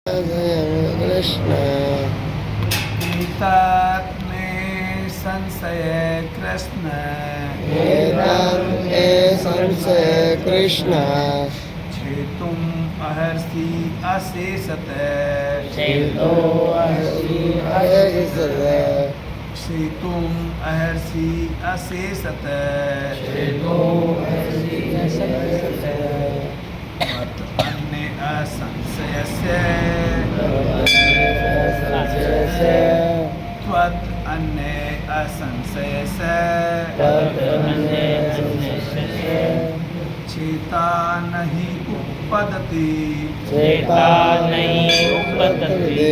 कृष्ण तत्मे संशय कृष्ण वेदान्ते संशय कृष्ण छेतुम अहर्षि अशेषत चेतो अस्ति अयसते छेतुम अहर्षि अशेषत चेतो अस्ति अयसते अन्य असंशयस्य त्वत् अन्य असंशयस्य चेता नहि उपपदति। चेता नहीं उपपद्यते।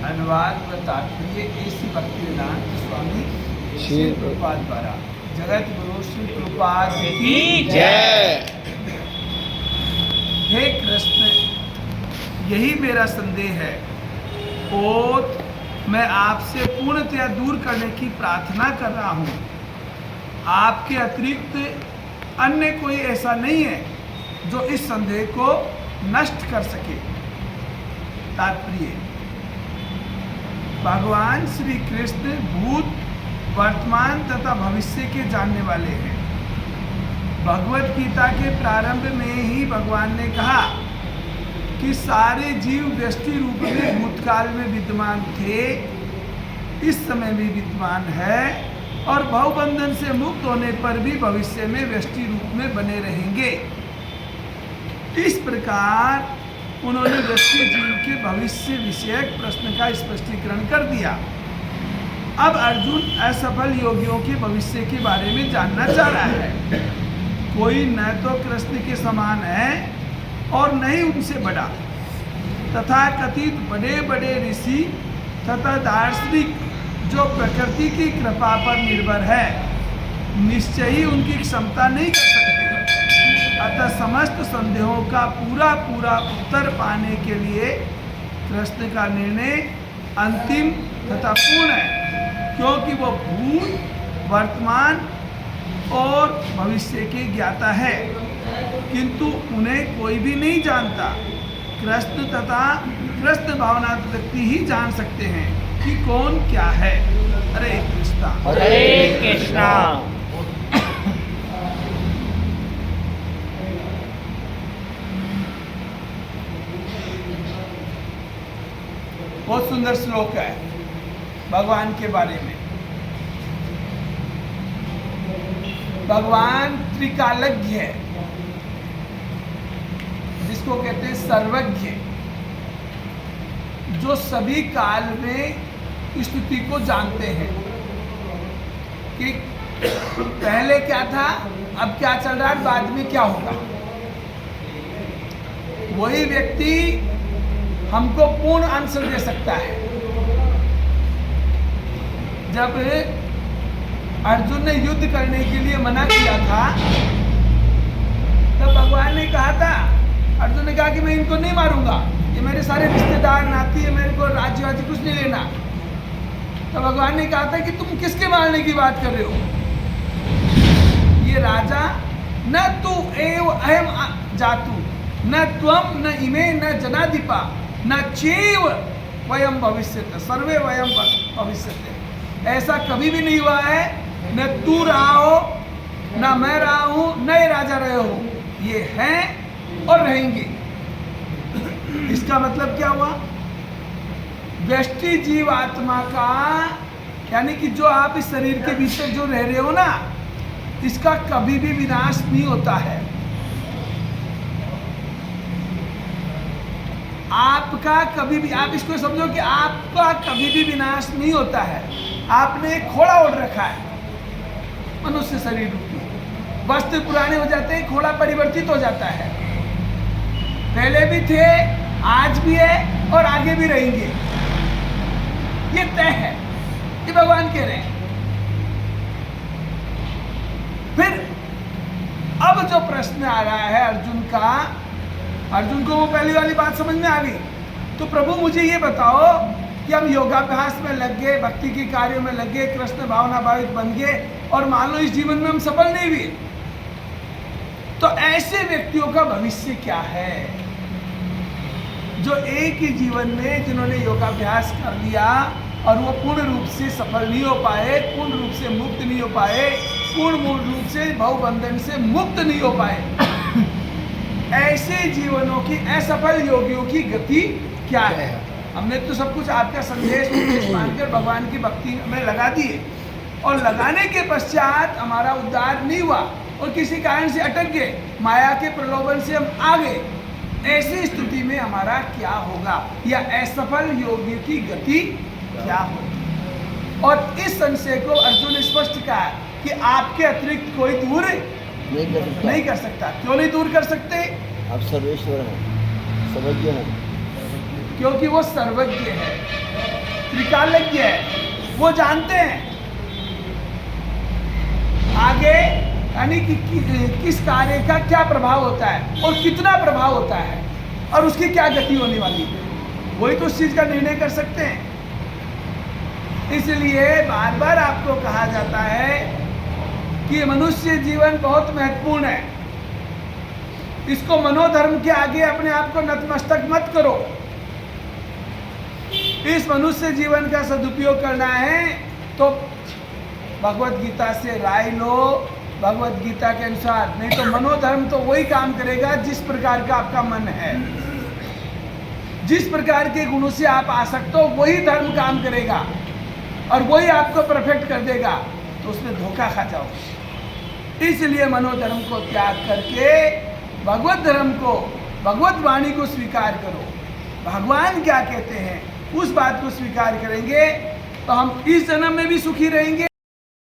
अनुवाद व तात्पर्य ऐसी भक्तिवेदांत स्वामी श्री श्री प्रभुपाद द्वारा जगत गुरु श्री प्रभुपाद की जय। हे कृष्ण, यही मेरा संदेह है। ओत मैं आपसे पूर्णतया दूर करने की प्रार्थना कर रहा हूँ। आपके अतिरिक्त अन्य कोई ऐसा नहीं है जो इस संदेह को नष्ट कर सके। तात्पर्य: भगवान श्री कृष्ण भूत, वर्तमान तथा भविष्य के जानने वाले हैं। भगवत गीता के प्रारंभ में ही भगवान ने कहा कि सारे जीव व्यष्टि रूप में भूतकाल में विद्यमान थे, इस समय भी विद्यमान है और भवबंधन से मुक्त होने पर भी भविष्य में व्यष्टि रूप में बने रहेंगे। इस प्रकार उन्होंने व्यष्टि जीव के भविष्य विषयक प्रश्न का स्पष्टीकरण कर दिया। अब अर्जुन असफल योगियों के भविष्य के बारे में जानना चाह रहा है। कोई न तो कृष्ण के समान है और न ही उनसे बड़ा। तथा कथित बड़े बड़े ऋषि तथा दार्शनिक जो प्रकृति की कृपा पर निर्भर है, निश्चय ही उनकी क्षमता नहीं कर सकते। अतः समस्त संदेहों का पूरा पूरा उत्तर पाने के लिए कृष्ण का निर्णय अंतिम तथा पूर्ण है, क्योंकि वो भूत, वर्तमान और भविष्य के ज्ञाता है, किंतु उन्हें कोई भी नहीं जानता। कृष्ण तथा कृष्ण भावनात्मक व्यक्ति ही जान सकते हैं कि कौन क्या है। हरे कृष्णा हरे कृष्णा। बहुत सुंदर श्लोक है भगवान के बारे में। भगवान त्रिकालज्ञ है, जिसको कहते हैं सर्वज्ञ, जो सभी काल में स्थिति को जानते हैं कि पहले क्या था, अब क्या चल रहा है, बाद में क्या होगा। वही व्यक्ति हमको पूर्ण आंसर दे सकता है। जब अर्जुन ने युद्ध करने के लिए मना किया था, तब भगवान ने कहा था, अर्जुन ने कहा कि मैं इनको नहीं मारूंगा, ये मेरे सारे रिश्तेदार नाती है, मेरे को राज्य वाज्य कुछ नहीं लेना। तो भगवान ने कहा था कि तुम किसके मारने की बात कर रहे हो? ये राजा न तू एव अहम जातु न त्वम न इमे न जनाधिपा न चैव वयम भविष्यते सर्वे वयम भविष्यते। ऐसा कभी भी नहीं हुआ है, न तू रहा हो, न मैं रहा हूं, न ये राजा रहे हो। ये हैं और रहेंगे। इसका मतलब क्या हुआ? व्यष्टि जीव आत्मा का, यानी कि जो आप इस शरीर के भीतर जो रह रहे हो ना, इसका कभी भी विनाश नहीं होता है। आपका कभी भी, आप इसको समझो कि आपका कभी भी विनाश नहीं होता है। आपने एक खोड़ा ओढ़ रखा है, मनुष्य शरीर रूपी। वस्त्र पुराने हो जाते हैं, खोड़ा परिवर्तित हो जाता है। पहले भी थे, आज भी है और आगे भी रहेंगे। ये तय है, ये भगवान कह रहे हैं। फिर अब जो प्रश्न आ रहा है अर्जुन का, अर्जुन को वो पहली वाली बात समझ में आ गई। तो प्रभु मुझे ये बताओ कि हम योगाभ्यास में लग गए, भक्ति के कार्यों में लग गए, कृष्ण भावना भावित बन गए और मान लो इस जीवन में हम सफल नहीं हुए, तो ऐसे व्यक्तियों का भविष्य क्या है? जो एक ही जीवन में जिन्होंने योगाभ्यास कर लिया और वो पूर्ण रूप से सफल नहीं हो पाए, पूर्ण रूप से मुक्त नहीं हो पाए, पूर्ण रूप से भवबंधन से मुक्त नहीं हो पाए, ऐसे जीवनों की, असफल योगियों की गति क्या है? हमने तो सब कुछ आपका संदेश मानकर भगवान की भक्ति में लगा दिए और लगाने के पश्चात हमारा उद्धार नहीं हुआ और किसी कारण से अटक गए, माया के प्रलोभन से हम आ गए, ऐसी स्थिति में हमारा क्या होगा या असफल योगी की गति क्या होगी? और इस संशय को अर्जुन ने स्पष्ट कहा कि आपके अतिरिक्त कोई दूर नहीं कर सकता। क्यों नहीं दूर कर सकते? आप सर्वेश्वर हैं, सर्वज्ञ हैं। क्योंकि वो सर्वज्ञ है, त्रिकालज्ञ है, वो जानते हैं आगे यानी कि किस कार्य का क्या प्रभाव होता है और कितना प्रभाव होता है और उसकी क्या गति होने वाली है, वही तो उस चीज का निर्णय कर सकते हैं। इसलिए बार बार आपको कहा जाता है कि मनुष्य जीवन बहुत महत्वपूर्ण है, इसको मनोधर्म के आगे अपने आप को नतमस्तक मत करो। इस मनुष्य जीवन का सदुपयोग करना है तो भगवत गीता से राय लो, भगवत गीता के अनुसार, नहीं तो मनोधर्म तो वही काम करेगा जिस प्रकार का आपका मन है, जिस प्रकार के गुणों से आप आसक्त हो वही धर्म काम करेगा और वही आपको परफेक्ट कर देगा, तो उसमें धोखा खा जाओ। इसलिए मनोधर्म को त्याग करके भगवत धर्म को, भगवत वाणी को स्वीकार करो। भगवान क्या कहते हैं उस बात को स्वीकार करेंगे तो हम इस जन्म में भी सुखी रहेंगे